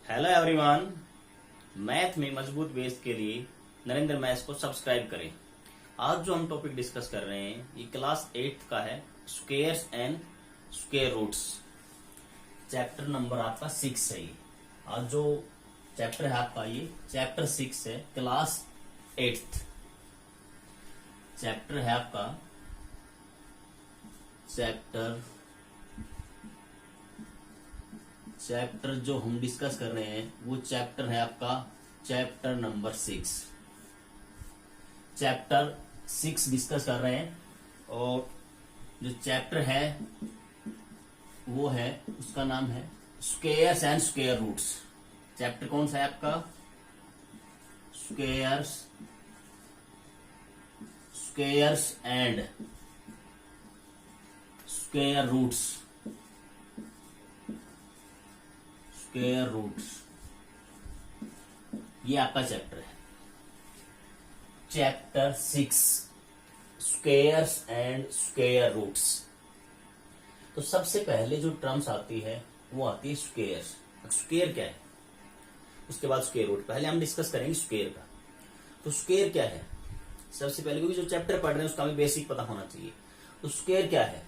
Hello everyone. Math में मजबूत base के लिए नरेंद्र मैथ्स को सब्सक्राइब करें। आज जो हम टॉपिक डिस्कस कर रहे हैं ये क्लास 8th का है, squares and square roots. Chapter number आपका 6 है। ये आज जो चैप्टर है आपका ये चैप्टर 6 है, क्लास 8th चैप्टर है आपका। चैप्टर जो हम डिस्कस कर रहे हैं वो चैप्टर है आपका चैप्टर नंबर 6। चैप्टर 6 डिस्कस कर रहे हैं और जो चैप्टर है वो है, उसका नाम है squares and square roots. Chapter कौन सा है आपका? Squares and square roots. Square roots ये आपका चैप्टर है, chapter 6 squares and square roots. तो सबसे पहले जो टर्म्स आती है वो आती है स्क्वेयर्स। स्क्वेयर क्या है, उसके बाद स्क्वेयर रूट। पहले हम डिस्कस करेंगे स्क्वेयर का। तो स्क्वेयर क्या है सबसे पहले, क्योंकि जो चैप्टर पढ़ रहे हैं उसका भी बेसिक पता होना चाहिए। तो स्क्वेयर क्या है,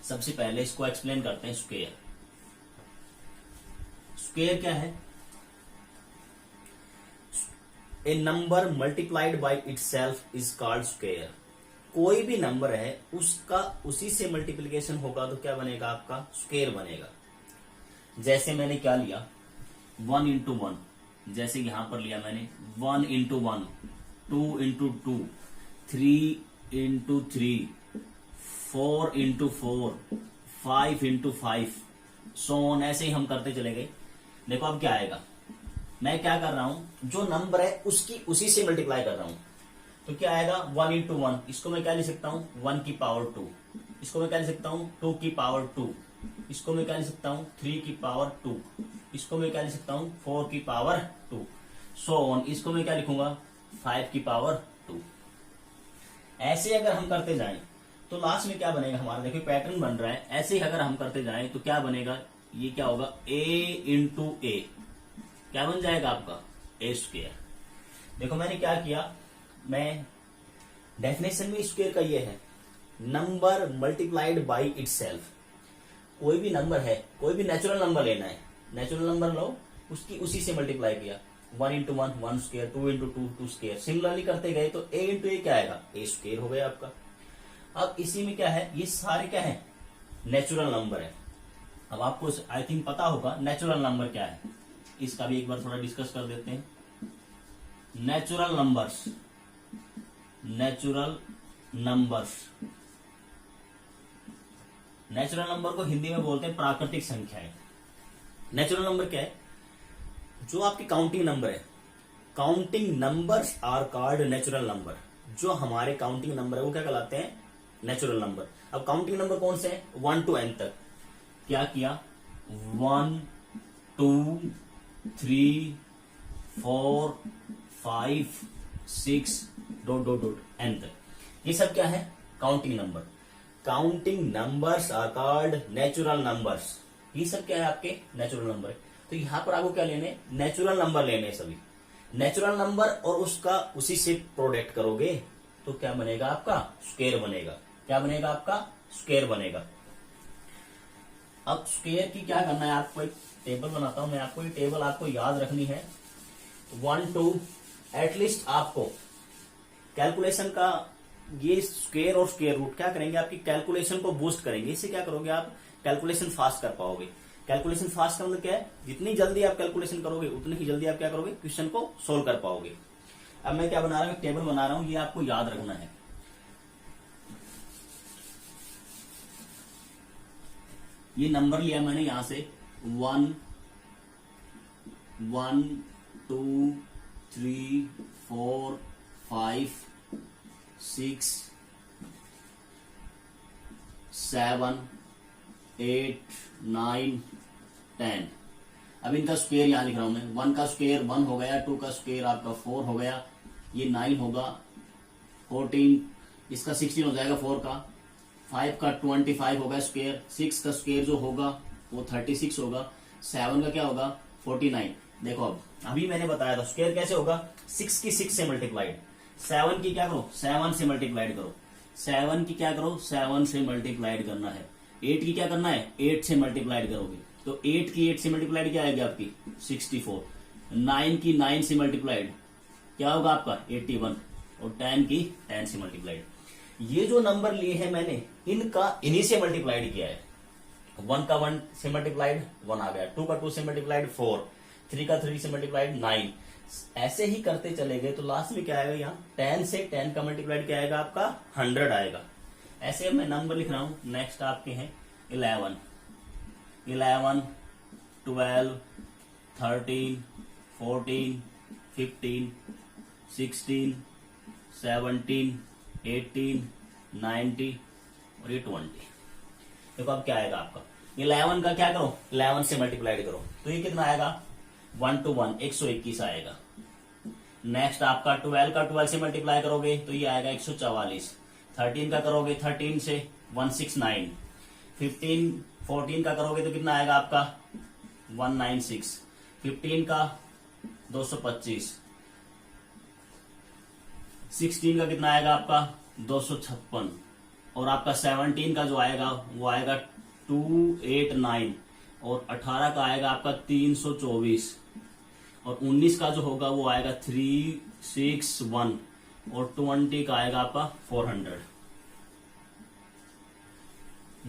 सबसे पहले इसको एक्सप्लेन करते हैं। स्क्वेयर क्या है? A number multiplied by itself is called square. कोई भी नंबर है उसका उसी से मल्टीप्लिकेशन होगा तो क्या बनेगा आपका? स्क्वेयर बनेगा। जैसे मैंने क्या लिया, 1 इंटू 1, जैसे यहां पर लिया मैंने 1 into 1, 2 into 2, 3 into 3, 4 into 4, 5 into 5, सोन। ऐसे ही हम करते चले गए। देखो अब क्या आएगा, मैं क्या कर रहा हूं, जो नंबर है उसकी उसी से मल्टीप्लाई कर रहा हूं। तो क्या आएगा? 1 इंटू 1, इसको मैं क्या लिख सकता हूं? 1 की पावर 2। इसको मैं क्या लिख सकता हूं? 2 की पावर 2। इसको मैं क्या लिख सकता हूं? 3 की पावर 2। इसको मैं क्या लिख सकता हूं? 4 की पावर 2, सो ऑन। इसको मैं क्या लिखूंगा? 5 की पावर 2। ऐसे अगर हम करते जाएं तो लास्ट में क्या बनेगा हमारा? देखिए पैटर्न बन रहा है। ऐसे ही अगर हम करते जाएं तो क्या बनेगा? ये क्या होगा? a इंटू ए क्या बन जाएगा आपका? ए स्क्वेयर। देखो मैंने क्या किया, मैं डेफिनेशन में स्क्वेयर का ये है, नंबर मल्टीप्लाइड बाई इटसेल्फ। कोई भी नंबर है, कोई भी नेचुरल नंबर लेना है, नेचुरल नंबर लो, उसकी उसी से मल्टीप्लाई किया। 1 into 1 1 square, 2 into 2 2 square. Similarly करते गए तो a इंटू ए क्या आएगा? ए स्क्वेयर हो गया आपका। अब इसी में क्या है, ये सारे क्या है? नेचुरल नंबर है। अब आपको आई थिंक पता होगा नेचुरल नंबर क्या है। इसका भी एक बार थोड़ा डिस्कस कर देते हैं। Natural numbers, natural numbers, natural number को हिंदी में बोलते हैं प्राकृतिक संख्याएं। नेचुरल नंबर क्या है? जो आपकी काउंटिंग नंबर है। Counting numbers are called natural number. जो हमारे काउंटिंग नंबर है वो क्या कहलाते हैं? Natural number. अब काउंटिंग नंबर कौन से हैं? 1 टू n तक। क्या किया? 1 2 3 4 5 6 डॉट डॉट डॉट n तक। ये सब क्या है? Counting number. Counting numbers are called natural numbers. ये सब क्या है? आपके नेचुरल नंबर है। तो यहां पर आपको क्या लेने? नेचुरल नंबर लेने। सभी नेचुरल नंबर और उसका उसी से प्रोडक्ट करोगे तो क्या बनेगा आपका? स्क्वेयर बनेगा। क्या बनेगा आपका? स्क्वेयर बनेगा। अब स्क्वेयर की क्या करना है, आपको एक टेबल बनाता हूं मैं। आपको ये टेबल आपको याद रखनी है। 1 2 एटलीस्ट आपको कैलकुलेशन का ये स्क्वेयर और स्क्वेयर रूट क्या करेंगे? आपकी कैलकुलेशन को बूस्ट करेंगे। इससे क्या करोगे? आप कैलकुलेशन फास्ट कर पाओगे। कैलकुलेशन फास्ट का मतलब क्या है? जितनी जल्दी आप कैलकुलेशन करोगे उतनी ही जल्दी आप क्या करोगे? क्वेश्चन को सोल्व कर पाओगे। अब मैं क्या बना रहा हूं? टेबल बना रहा हूं, ये आपको याद रखना है। ये नंबर लिया मैंने यहां से 1 1 2 3 4 5 6 7 8 9 10। अब इनका स्क्वेयर यहां लिख रहा हूं मैं। 1 का स्क्वेयर 1 हो गया, 2 का स्क्वेयर आपका 4 हो गया, ये 9 होगा, 14, इसका 16 हो जाएगा 4 का, 5 का 25 होगा स्क्वेयर, 6 का स्क्वेयर जो होगा वो 36 होगा, 7 का क्या होगा 49। देखो अब अभी मैंने बताया था स्क्वायर कैसे होगा, 6 की 6 से मल्टीप्लाइड, 7 की क्या करो 7 से मल्टीप्लाइड करो, 7 की क्या करो 7 से मल्टीप्लाइड करना है, 8 की क्या करना है 8 से मल्टीप्लाइड करोगे तो 8 की 8 से मल्टीप्लाइड क्या आएगी आपकी 64, 9 की 9 से मल्टीप्लाइड क्या होगा आपका 81 और 10 की 10 से मल्टीप्लाइड। ये जो नंबर लिए हैं मैंने इनका इन्हीं से मल्टीप्लाइड किया है। 1 का 1 से मल्टीप्लाइड 1 आ गया, 2 का 2 से मल्टीप्लाइड 4, 3 का 3 से मल्टीप्लाइड 9। ऐसे ही करते चले गए तो लास्ट में क्या आएगा, यहाँ 10 से 10 का मल्टीप्लाइड क्या आएगा आपका 100 आएगा। ऐसे मैं नंबर लिख रहा हूं। नेक्स्ट आपके हैं 11, 12, 13, 14, 15, 16, 17, 18, 19 और ये 20। देखो अब क्या आएगा आपका 11 का क्या करो 11 से मल्टीप्लाइड करो तो ये कितना आएगा 1 to 1 121 आएगा। नेक्स्ट आपका 12 का 12 से मल्टीप्लाई करोगे तो ये आएगा 144। 13 का करोगे 13 से 169। 15 14 का करोगे तो कितना आएगा आपका 196। 15 का 225। 16 का कितना आएगा आपका 256 और आपका 17 का जो आएगा वो आएगा 289 और 18 का आएगा आपका 324 और 19 का जो होगा वो आएगा 361 और 20 का आएगा आपका 400।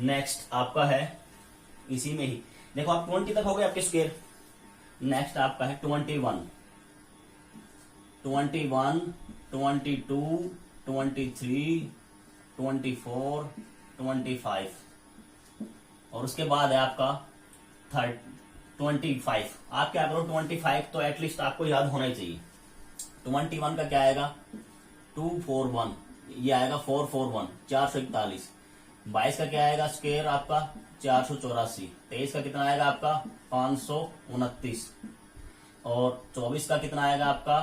नेक्स्ट आपका है इसी में ही देखो आप 20 तक हो गए आपके स्क्वायर। नेक्स्ट आपका है 21, 21, 22, 23, 24, 25 और उसके बाद है आपका 25। आप क्या करो 25 तो एटलीस्ट आपको याद होना ही चाहिए। 21 का क्या आएगा 241, ये आएगा 441 441। 22 का क्या आएगा स्क्वायर आपका 484। 23 का कितना आएगा आपका 529 और 24 का कितना आएगा आपका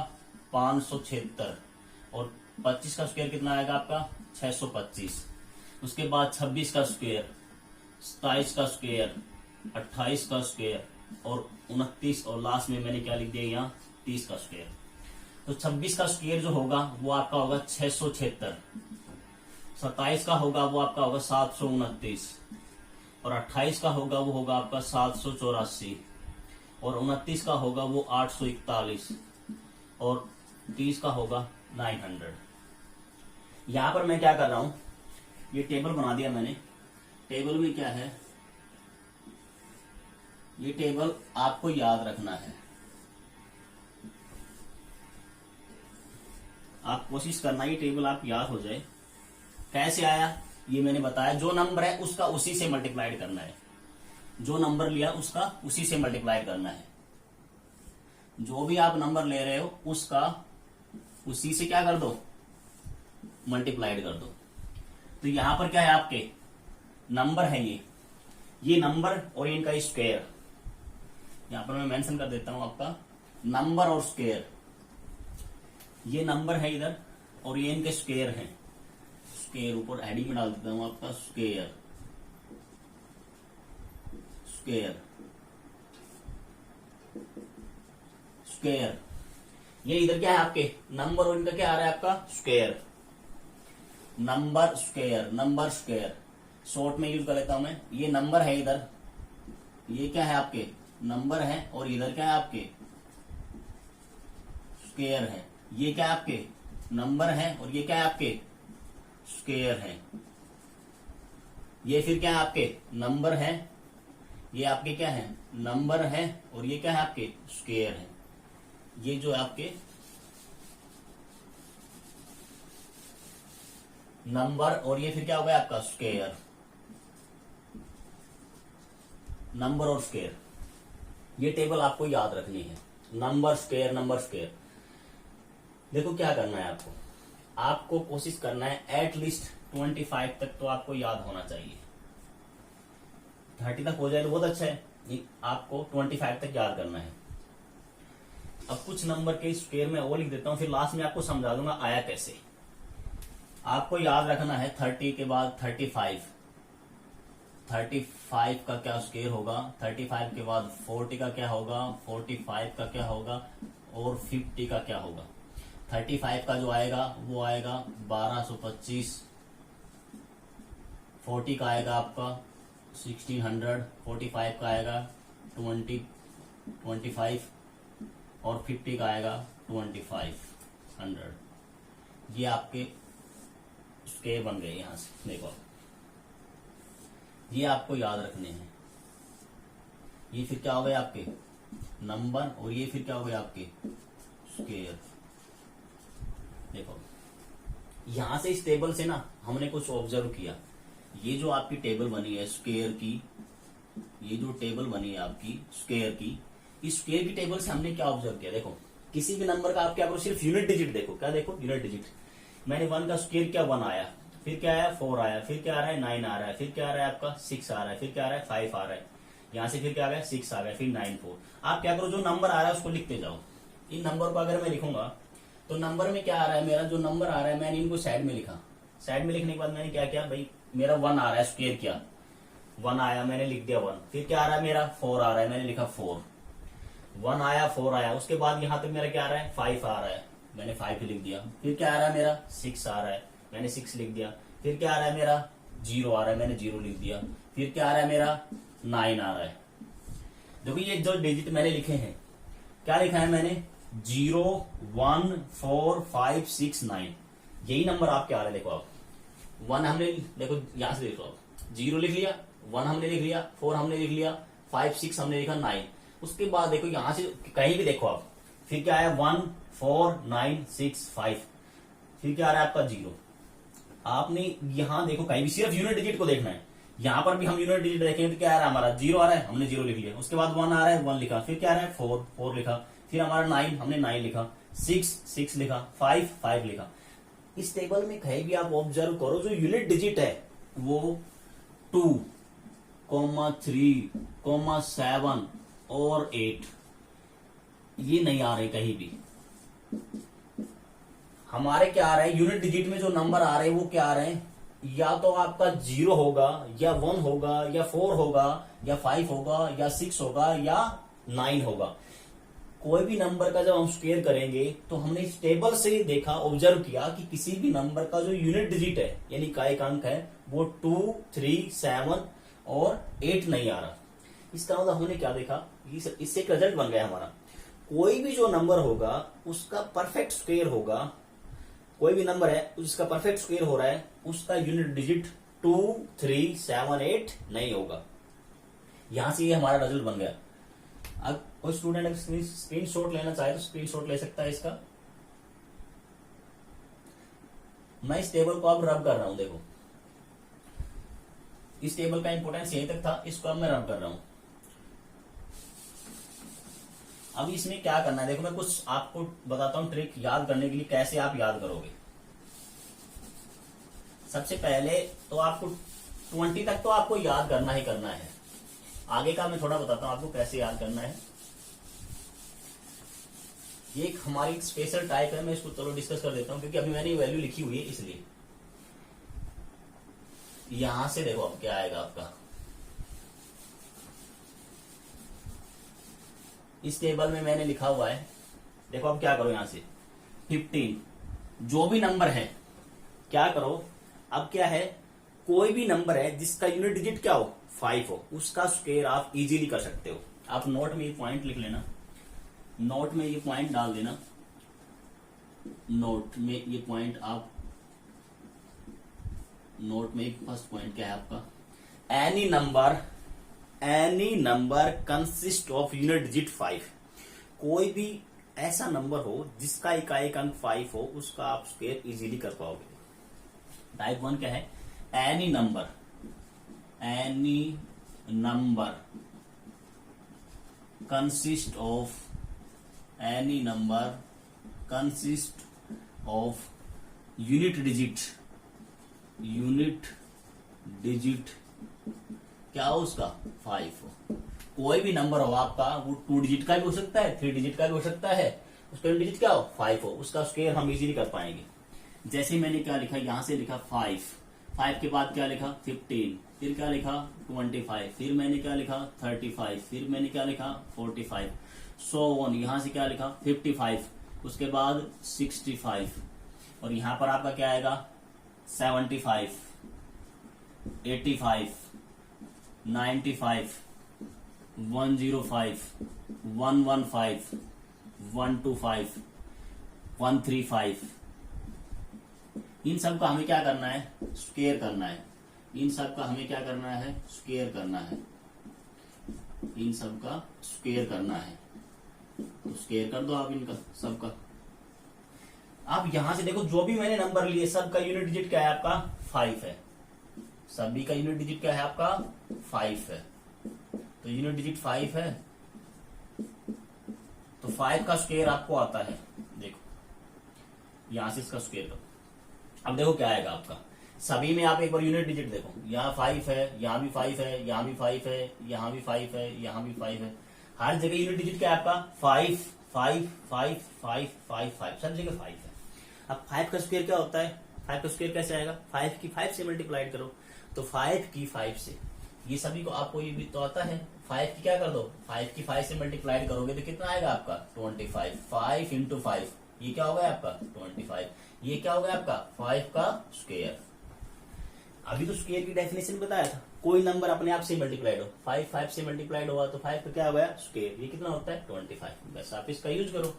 576 और 25 का स्क्वायर कितना आएगा आपका 625। उसके बाद 26 का स्क्वायर, 27 का स्क्वायर, 28 का स्क्वायर और 29 और लास्ट में मैंने क्या लिख दिया यहाँ 30 का स्क्वायर। तो 26 का स्क्वायर जो होगा वो आपका होगा 676। 27 का होगा वो आपका होगा 729 और 28 का होगा वो होगा आपका 784 और 29 का होगा वो 841 और 30 का होगा 900। यहां पर मैं क्या कर रहा हूं ये टेबल बना दिया मैंने। टेबल में क्या है ये टेबल आपको याद रखना है। आप कोशिश करना ये टेबल आप याद हो जाए। कैसे आया ये मैंने बताया, जो नंबर है उसका उसी से मल्टीप्लाइड करना है, जो नंबर लिया उसका उसी से मल्टीप्लाइड करना है। जो भी आप नंबर ले रहे हो उसका उसी से क्या कर दो मल्टीप्लाइड कर दो। तो यहां पर क्या है आपके नंबर है ये नंबर और इनका स्क्वायर। यहां पर मैं मेंशन कर देता हूं आपका नंबर और स्क्वायर। ये नंबर है इधर और ये इनके स्क्वायर हैं। स्क्वायर ऊपर हेडिंग में डाल देता हूं आपका स्क्वायर, स्क्वायर, स्क्वायर। ये इधर क्या है आपके नंबर और इनका क्या आ रहा है आपका square. Number square, number square short में यूज कर लेता हूं मैं। ये नंबर है इधर, ये क्या है आपके नंबर है और इधर क्या है आपके स्क्वायर है। ये क्या है आपके नंबर है और ये क्या है आपके स्क्वायर है। ये फिर क्या है आपके नंबर है, ये आपके क्या है नंबर है और ये क्या है आपके स्क्वायर है। ये जो आपके नंबर और ये फिर क्या हो गया आपका स्क्वायर। नंबर और स्क्वायर ये टेबल आपको याद रखनी है। Number square, number square. देखो क्या करना है आपको कोशिश करना है एटलीस्ट 25 तक तो आपको याद होना चाहिए। 30 तक हो जाए तो बहुत अच्छा है, आपको 25 तक याद करना है। अब कुछ नंबर के स्क्वायर में वो लिख देता हूं, फिर लास्ट में आपको समझा दूंगा आया कैसे। आपको याद रखना है 30 के बाद 35, 35 का क्या स्क्वायर होगा, 35 के बाद 40 का क्या होगा, 45 का क्या होगा और 50 का क्या होगा। 35 का जो आएगा वो आएगा 1225, 40 का आएगा आपका 1600, 45 का आएगा 25 और 50 का आएगा 2500। ये आपके स्क्वायर बन गए। यहां से देखो, ये आपको याद रखने हैं। ये फिर क्या हो गए आपके नंबर और ये फिर क्या हो गए आपके स्क्वायर। देखो यहां से इस टेबल से ना हमने कुछ ऑब्जर्व किया। ये जो आपकी टेबल बनी है स्क्वायर की, ये जो टेबल बनी है आपकी स्क्वायर की, इस स्क्वायर की टेबल से हमने क्या ऑब्जर्व किया। देखो किसी भी नंबर का आप क्या करो, सिर्फ यूनिट डिजिट देखो। क्या देखो, यूनिट डिजिट। मैंने 1 का स्क्वायर क्या 1 आया, फिर क्या आया 4 आया, फिर क्या आ रहा है 9 आ रहा है, फिर क्या आ रहा है आपका 6 आ रहा है, फिर क्या आ रहा है 5 आ रहा है, यहां से फिर क्या आ गया 6 आ गया, फिर 9 4। आप क्या करो, जो नंबर आ रहा है उसको लिखते जाओ। इन नंबर को अगर मैं लिखूंगा तो नंबर में क्या आ रहा है, मेरा जो नंबर आ रहा है मैंने इनको साइड में लिखा। साइड में लिखने के बाद मैंने क्या किया भाई, मेरा 1 आ रहा है, स्क्वायर किया 1 आया, मैंने लिख दिया 1। फिर क्या आ रहा है मेरा 4 आ रहा है, मैंने लिखा 4। 1 आया 4 आया, उसके बाद यहां तक मेरा क्या आ रहा है 5 आ रहा है, मैंने 5 लिख दिया। फिर क्या आ रहा है मेरा 6 आ रहा है, मैंने 6 लिख दिया। फिर क्या आ रहा है मेरा 0 आ रहा है, मैंने 0 लिख दिया। फिर क्या आ रहा है मेरा 9 आ रहा है। देखो ये जो डिजिट मैंने लिखे हैं, क्या लिखा है मैंने 0 1 4 5 6 9। यही नंबर आपके आ रहे हैं। देखो आप 1 हमने, देखो यहां से देखो आप 0 लिख लिया, 1 हमने लिख लिया, 4 हमने लिख लिया, 5 6 हमने लिखा, 9। उसके बाद देखो यहां से कहीं भी देखो आप, फिर क्या आया 1 4 9 6 5, फिर क्या आ रहा है आपका 0। आपने यहां देखो कहीं भी सिर्फ यूनिट डिजिट को देखना है। यहां पर भी हम यूनिट डिजिट देखेंगे तो क्या आ रहा है हमारा 0 आ रहा है, हमने 0 लिख लिया। उसके बाद 1 आ रहा है 1 लिखा, फिर क्या आ रहा है 4 4 लिखा, फिर हमारा 9 हमने 9 लिखा, 6 6 लिखा, 5 5 लिखा। इस टेबल में कहीं भी आप ऑब्जर्व करो, जो यूनिट डिजिट है वो 2 3 7 और 8 ये नहीं आ रहे कहीं भी। हमारे क्या आ रहे हैं यूनिट डिजिट में, जो नंबर आ रहे हैं वो क्या आ रहे हैं, या तो आपका 0 होगा या 1 होगा या 4 होगा या 5 होगा या 6 होगा या 9 होगा। कोई भी नंबर का जब हम स्क्वायर करेंगे तो हमने इस टेबल से देखा, ऑब्जर्व किया कि किसी भी नंबर का जो यूनिट डिजिट है यानी का एक अंक है वो 2 3 7 और 8 नहीं आ रहा। इसका मतलब हमने क्या देखा, इससे एक रिजल्ट बन गया हमारा। कोई भी जो नंबर होगा उसका परफेक्ट स्क्वायर होगा, कोई भी नंबर है जिसका परफेक्ट स्क्वायर हो रहा है उसका यूनिट डिजिट 2 3 7 8 नहीं होगा। यहां से ये हमारा रिजल्ट बन गया। अब कोई स्टूडेंट अगर स्क्रीन शॉट लेना चाहे तो स्क्रीन शॉट ले सकता है इसका। मैं इस टेबल को अब रब कर रहा हूं। देखो इस टेबल का इंपोर्टेंस यहीं तक था, इसको अब मैं रब कर रहा हूं। अब इसमें क्या करना है, देखो मैं कुछ आपको बताता हूं ट्रिक याद करने के लिए, कैसे आप याद करोगे। सबसे पहले तो आपको 20 तक तो आपको याद करना ही करना है। आगे का मैं थोड़ा बताता हूं आपको कैसे याद करना है। ये एक हमारी स्पेशल टाइप है, मैं इसको चलो डिस्कस कर देता हूं क्योंकि अभी मैंने वैल्यू लिखी हुई है इसलिए। यहां से देखो अब क्या आएगा आपका, इस टेबल में मैंने लिखा हुआ है। देखो अब क्या करो, यहां से 15 जो भी नंबर है क्या करो, अब क्या है कोई भी नंबर है जिसका यूनिट डिजिट क्या हो 5 हो, उसका स्क्वायर आप इजीली कर सकते हो। आप नोट में ये पॉइंट लिख लेना, नोट में ये पॉइंट डाल देना, नोट में ये पॉइंट आप, नोट में फर्स्ट पॉइंट क्या है आपका, any number consist of unit digit 5। कोई भी ऐसा नंबर हो जिसका इकाई अंक 5 हो उसका आप स्क्वायर इजीली कर पाओगे। टाइप 1 क्या है, any number consist of unit digit क्या हो उसका 5 हो। कोई भी नंबर हो आपका, वो 2 डिजिट का भी हो सकता है, 3 डिजिट का भी हो सकता है, उसका डिजिट क्या हो 5 हो, उसका स्क्वायर हम इजीली कर पाएंगे। जैसे मैंने क्या लिखा, यहां से लिखा 5, 5 के बाद क्या लिखा 15, फिर क्या लिखा 25, फिर मैंने क्या लिखा 35, फिर मैंने क्या लिखा 45, सो ऑन। यहां से क्या लिखा 55, उसके बाद 65, और यहां पर आपका क्या आएगा 75, 85, 95, 105, 115, 125, 135। इन सब का हमें क्या करना है स्क्वायर करना है। इन सब का हमें क्या करना है स्क्वायर करना है। इन सब का स्क्वायर करना है, तो स्क्वायर कर दो आप इनका सबका। आप यहां से देखो जो भी मैंने नंबर लिए सबका यूनिट डिजिट क्या है आपका 5 है। सभी का यूनिट डिजिट क्या है आपका 5 है। तो यूनिट डिजिट 5 है, तो 5 का स्क्वायर आपको आता है। देखो यहां से इसका स्क्वायर करो, अब देखो क्या आएगा आपका। सभी में आप एक बार यूनिट डिजिट देखो, यहाँ 5 है, यहाँ भी 5 है, यहाँ भी 5 है, यहाँ भी 5 है, यहाँ भी 5 है। हर जगह यूनिट डिजिट क्या है आपका 5 5 5 5 5 5, सब जगह 5 है। अब 5 का स्क्वायर क्या होता है, 5 का स्क्वायर कैसे आएगा 5 की 5 से मल्टीप्लाइड करो, तो 5 की 5 से, ये सभी को आपको ये भी तो आता है। 5 की क्या कर दो 5 की 5 से मल्टीप्लाइड करोगे तो कितना आएगा आपका 25, 5 इंटू 5, ये क्या होगा आपका 25, ये क्या होगा आपका 5 का स्क्वायर। अभी तो स्क्वायर की डेफिनेशन बताया था, कोई नंबर अपने आप से मल्टीप्लाइड हो, 5 5 से मल्टीप्लाइड हुआ तो 5 का क्या हो गया स्क्वायर, ये कितना होता है 25। बस आप इसका यूज करो।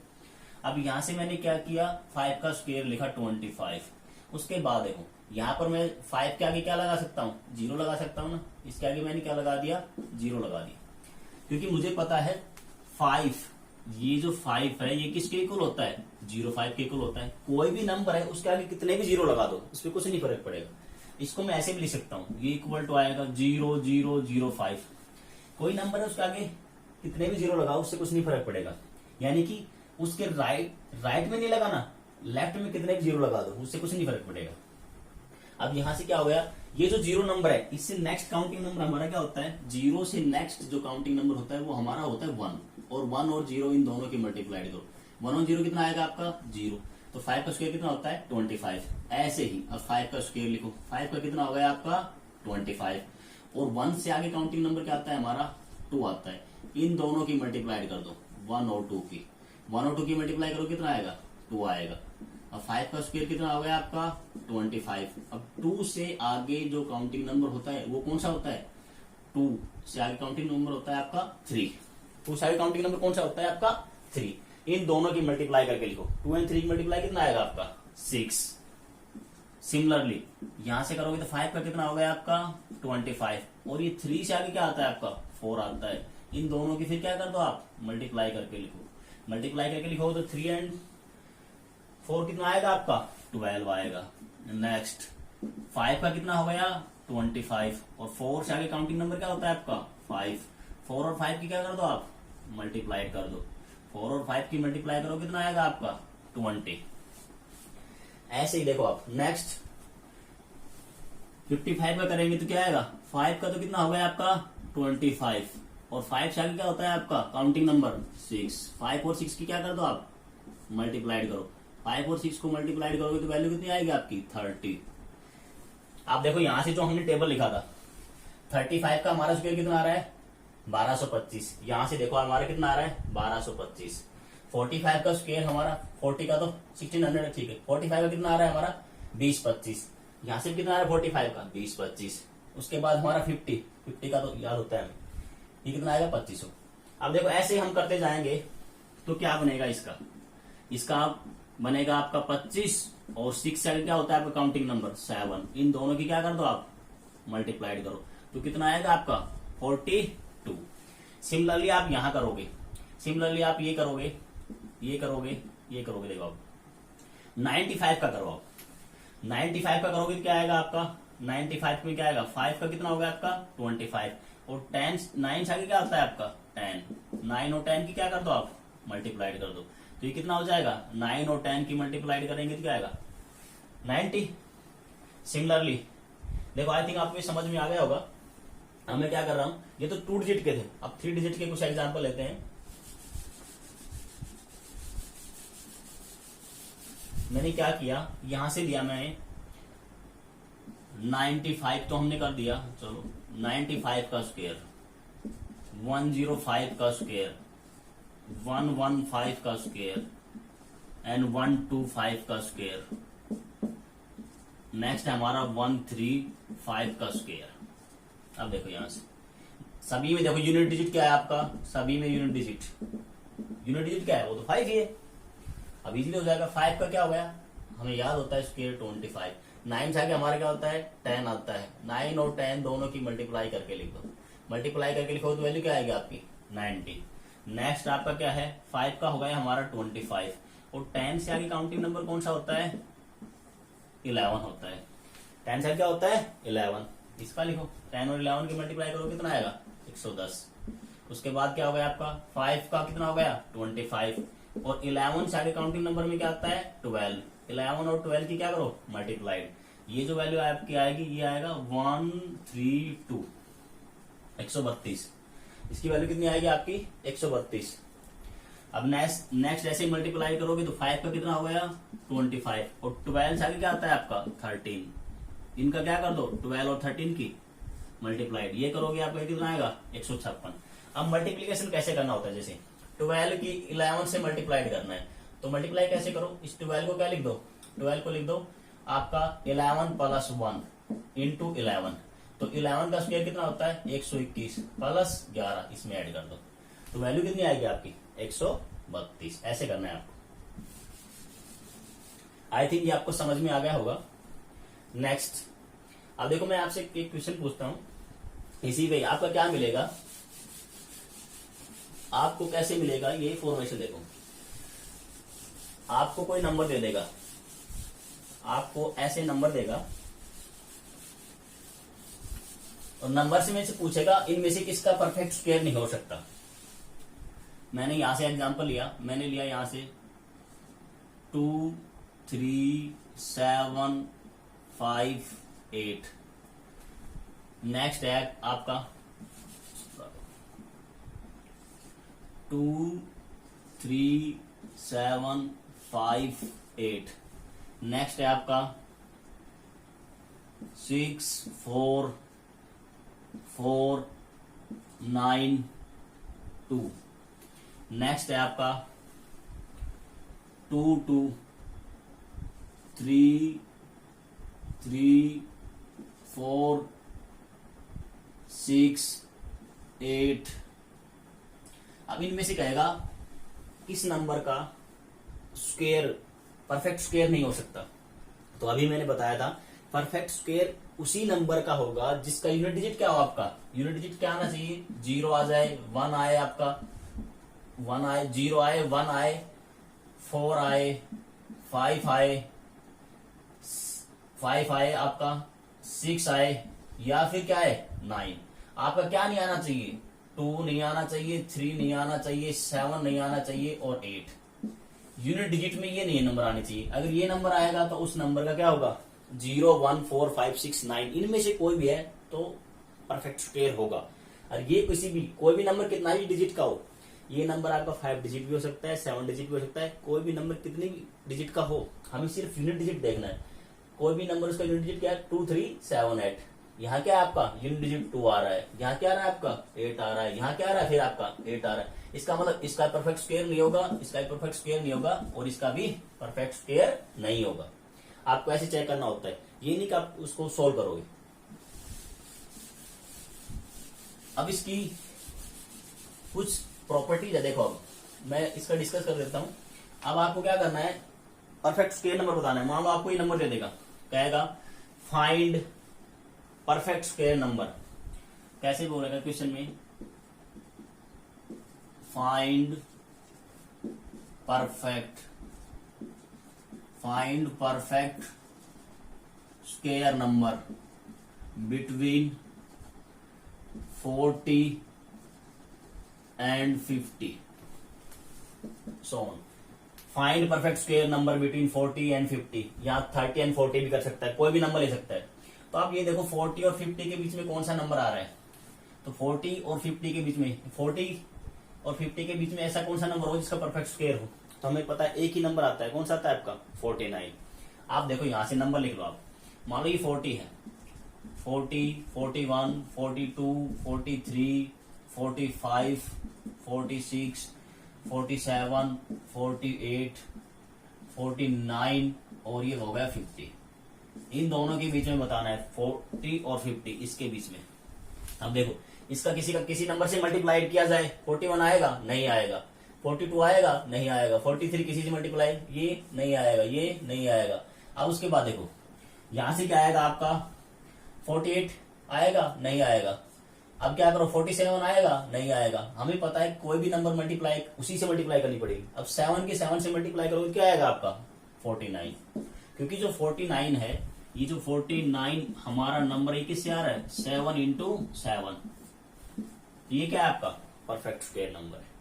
अब यहां से मैंने क्या किया 5 का स्क्वायर लिखा 25। उसके बाद देखो यहाँ पर मैं 5 के आगे क्या लगा सकता हूँ 0 लगा सकता हूँ ना, इसके आगे मैंने क्या लगा दिया 0 लगा दिया, क्योंकि मुझे पता है 5, ये जो 5 है ये किसके इक्वल होता है 0.5 के इक्वल होता है। कोई भी नंबर है उसके आगे कितने भी 0 लगा दो इस पर कुछ नहीं फर्क पड़ेगा। इसको मैं ऐसे भी लिख सकता हूँ, ये इक्वल टू आएगा 0.005। कोई नंबर है उसके आगे कितने भी 0 लगाओ उससे कुछ नहीं फर्क पड़ेगा, यानी कि उसके राइट में नहीं लगाना, लेफ्ट में कितने भी 0 लगा दो उससे कुछ नहीं फर्क पड़ेगा। अब यहां से क्या हो गया, ये जो 0 नंबर है इससे नेक्स्ट काउंटिंग नंबर हमारा क्या होता है 0 से नेक्स्ट जो काउंटिंग नंबर होता है वो हमारा होता है 1, और 1 और 0 इन दोनों की मल्टीप्लाइड करो, 1 और 0 कितना आएगा आपका 0, तो 5 का स्क्वायर कितना होता है 25। ऐसे ही अब 5 का स्क्वायर लिखो, 5 का कितना हो गया आपका 25, और 1 से आगे काउंटिंग नंबर क्या आता है हमारा 2 आता है, इन दोनों की मल्टीप्लाइड कर दो 1 और 2 की, 1 और 2 की मल्टीप्लाई करो कितना आएगा 2 आएगा। अब 5 का स्क्वायर कितना हो गया आपका 25। अब 2 से आगे जो काउंटिंग नंबर होता है वो कौन सा होता है 2 से आगे काउंटिंग नंबर होता है आपका 3, 2 से आगे काउंटिंग नंबर कौन सा होता है आपका 3। इन दोनों की मल्टीप्लाई करके लिखो, 2 और 3 की मल्टीप्लाई कितना आएगा आपका 6। सिमिलरली यहां से करोगे तो 5 का कितना हो गया आपका 25, और ये 3 से आगे क्या आता है आपका 4 आता है। इन दोनों की फिर क्या कर दो आप मल्टीप्लाई करके लिखो, मल्टीप्लाई करके लिखो तो 3 और 4 कितना आएगा आपका 12 आएगा। नेक्स्ट 5 का कितना हो गया 25, और 4 से आगे काउंटिंग नंबर क्या होता है आपका 5, 4 और 5 की क्या कर दो आप मल्टीप्लाई कर दो, 4 और 5 की मल्टीप्लाई करो कितना आएगा आपका 20। ऐसे ही देखो आप नेक्स्ट 55 का करेंगे तो क्या आएगा 5 का तो कितना हो गया आपका 25, और 5 से आगे क्या होता है आपका काउंटिंग नंबर 6, 5 और 6 की क्या कर दो आप मल्टीप्लाइड करो, 5 और 6 को मल्टीप्लाइड करोगे तो वैल्यू कितनी आएगी आपकी 30। आप देखो यहां से जो हमने टेबल लिखा था 35 का हमारा स्क्वायर कितना आ रहा है 1225, यहां से देखो हमारा कितना आ रहा है 1225। 45 का स्क्वायर हमारा 40 का तो 1600 है, ठीक है, 45 का कितना आ रहा है हमारा 2025, यहां से कितना आ रहा है 45 का 2025। उसके बाद हमारा 50 का तो याद होता है हमें, ये कितना आएगा 2500। अब देखो ऐसे ही हम करते जाएंगे तो क्या बनेगा इसका बनेगा आपका 25, और 6 से क्या होता है आपका काउंटिंग नंबर 7, इन दोनों की क्या कर दो आप मल्टीप्लाइड करो तो कितना आएगा आपका 42। सिमिलरली आप यहां करोगे, सिमिलरली आप ये करोगे देखो आप 95 का करो, आप 95 का करोगे तो क्या आएगा आपका 95 में क्या आएगा 5 का कितना होगा आपका 25, और 10 9 से आगे क्या आता है आपका 10, 9 और 10 की क्या कर दो आप मल्टीप्लाइड कर दो, तो ये कितना हो जाएगा 9 और 10 की मल्टीप्लाइड करेंगे तो क्या आएगा 90। सिमिलरली देखो आई थिंक आपको ये समझ में आ गया होगा। अब मैं क्या कर रहा हूं, ये तो 2 डिजिट के थे, अब 3 डिजिट के कुछ एग्जांपल लेते हैं। मैंने क्या किया यहां से लिया मैंने 95 तो हमने कर दिया, चलो 95 का स्क्वायर, 105 का स्क्वायर, 115 का स्क्वायर एंड 125 का स्क्वायर। नेक्स्ट है हमारा 135 का स्क्वायर। अब देखो यहां से सभी में देखो यूनिट डिजिट क्या है आपका, सभी में यूनिट डिजिट क्या है, वो तो 5 ही है। अब इजीली हो जाएगा। 5 का क्या हो गया, हमें याद होता है स्क्वायर 25। 9 से आगे हमारा क्या होता है, 10 आता है। 9 और 10 दोनों की मल्टीप्लाई करके लिखो, मल्टीप्लाई करके लिखो तो वैल्यू क्या आएगी आपकी 90। नेक्स्ट आपका क्या है, 5 का हो गया हमारा 25, और 10 से आगे काउंटिंग नंबर कौन सा होता है, 11 होता है। 10 से आगे क्या होता है 11, इसका लिखो। 10 और 11 की मल्टीप्लाई करो कितना आएगा 110। उसके बाद क्या हो गया आपका 5 का कितना हो गया 25, और 11 से आगे काउंटिंग नंबर में क्या आता है 12। 11 और 12 की क्या करो मल्टीप्लाइड, ये जो वैल्यू आपकी आएगी ये आएगा 132, 132। इसकी वैल्यू कितनी आएगी आपकी 132। अब नेक्स्ट ऐसे मल्टीप्लाई करोगे तो 5 का कितना हो गया 25, और 12 से आगे क्या आता है आपका 13। इनका क्या कर दो 12 और 13 की मल्टीप्लाइड, ये करोगे आपका कितना आएगा 156। अब मल्टीप्लीकेशन कैसे करना होता है, जैसे 12 की 11 से मल्टीप्लाइड करना है तो मल्टीप्लाई कैसे करो, इस 12 को क्या लिख दो, 12 को लिख दो आपका 11 प्लस 1 इंटू 11, तो 11 का स्क्वायर कितना होता है 121 प्लस 11 इसमें ऐड कर दो, तो वैल्यू कितनी आएगी आपकी 132। ऐसे करना है आपको। आई थिंक ये आपको समझ में आ गया होगा। नेक्स्ट अब देखो मैं आपसे एक क्वेश्चन पूछता हूं, इसी पे आपका क्या मिलेगा, आपको कैसे मिलेगा ये फॉर्मेशन। देखो आपको कोई नंबर दे देगा, आपको ऐसे नंबर देगा और नंबर से में से पूछेगा इनमें से किसका परफेक्ट स्क्वायर नहीं हो सकता। मैंने यहां से एग्जांपल लिया, मैंने लिया यहां से 2 3 7 5 8। नेक्स्ट है आपका 2 3 7 5 8। नेक्स्ट है आपका 6 4 4 9 2। नेक्स्ट है आपका 2 2 3 3 4 6 8। अब इनमें से कहेगा किस नंबर का स्क्वायर परफेक्ट स्क्वायर नहीं हो सकता। तो अभी मैंने बताया था परफेक्ट स्क्वायर उसी नंबर का होगा जिसका यूनिट डिजिट क्या हो, आपका यूनिट डिजिट क्या आना चाहिए, 0 आ जाए, 1 आए, आपका 1 आए, 0 आए, 1 आए, 4 आए, 5 आए, 5 आए, आपका 6 आए, या फिर क्या है 9। आपका क्या नहीं आना चाहिए, 2 नहीं आना चाहिए, 3 नहीं आना चाहिए, 7 नहीं आना चाहिए और 8। यूनिट डिजिट में ये नहीं नंबर आने चाहिए। अगर ये नंबर आएगा तो उस नंबर का क्या होगा 0 1 4 5 6 9, इनमें से कोई भी है तो परफेक्ट स्क्वायर होगा। और ये किसी भी कोई भी नंबर कितना ही डिजिट का हो, ये नंबर आपका 5 डिजिट भी हो सकता है, 7 डिजिट भी हो सकता है, कोई भी नंबर कितनी भी डिजिट का हो, हमें सिर्फ यूनिट डिजिट देखना है। कोई भी नंबर उसका यूनिट डिजिट क्या है 2 3 7 8। यहाँ क्या है आपका यूनिट डिजिट 2 आ रहा है, यहाँ क्या आ रहा है आपका 8 आ रहा है, यहाँ क्या आ रहा है फिर आपका 8 आ रहा है। इसका मतलब इसका परफेक्ट स्क्वायर नहीं होगा, इसका भी परफेक्ट स्क्वायर नहीं होगा और इसका भी परफेक्ट स्क्वायर नहीं होगा। आपको ऐसे चेक करना होता है, ये नहीं कि आप उसको सोल्व करोगे। अब इसकी कुछ प्रॉपर्टीज है, देखो अब मैं इसका डिस्कस कर देता हूं। अब आपको क्या करना है, परफेक्ट स्क्वायर नंबर बताना है। मान लो आपको ये नंबर दे देगा, कहेगा फाइंड परफेक्ट स्क्वायर नंबर। कैसे बोलेगा क्वेश्चन में, find perfect square number between 40 and 50 so on। Find perfect square number between 40 and 50, या 30 and 40 भी कर सकता है, कोई भी नंबर ले सकता है। तो आप ये देखो 40 और 50 के बीच में कौन सा नंबर आ रहा है, तो 40 और 50 के बीच में, 40 और 50 के बीच में ऐसा कौन सा नंबर हो जिसका परफेक्ट स्क्वायर हो। तो हमें पता है एक ही नंबर आता है, कौन सा आता है आपका 49। आप देखो यहां से नंबर लिख लो आप, मान लो ये 40 है 40, 41, 42, 43, 45, 46, 47, 48, 49 और ये हो गया 50। इन दोनों के बीच में बताना है 40 और 50, इसके बीच में। अब देखो इसका किसी नंबर से मल्टीप्लाई किया जाए, 41 आएगा नहीं आएगा, 42 आएगा नहीं आएगा, 43 किसी से मल्टीप्लाई ये नहीं आएगा, ये नहीं आएगा। अब उसके बाद देखो यहां से क्या आएगा आपका 48 आएगा नहीं आएगा। अब क्या करो 47 आएगा नहीं आएगा। हमें पता है कोई भी नंबर मल्टीप्लाई उसी से मल्टीप्लाई करनी पड़ेगी। अब 7 के 7 से मल्टीप्लाई करोगे क्या आएगा आपका 49, क्योंकि जो 49 है ये जो 49 हमारा नंबर ये किससे आ रहा है 7 into 7, ये क्या है आपका परफेक्ट स्क्वायर नंबर है।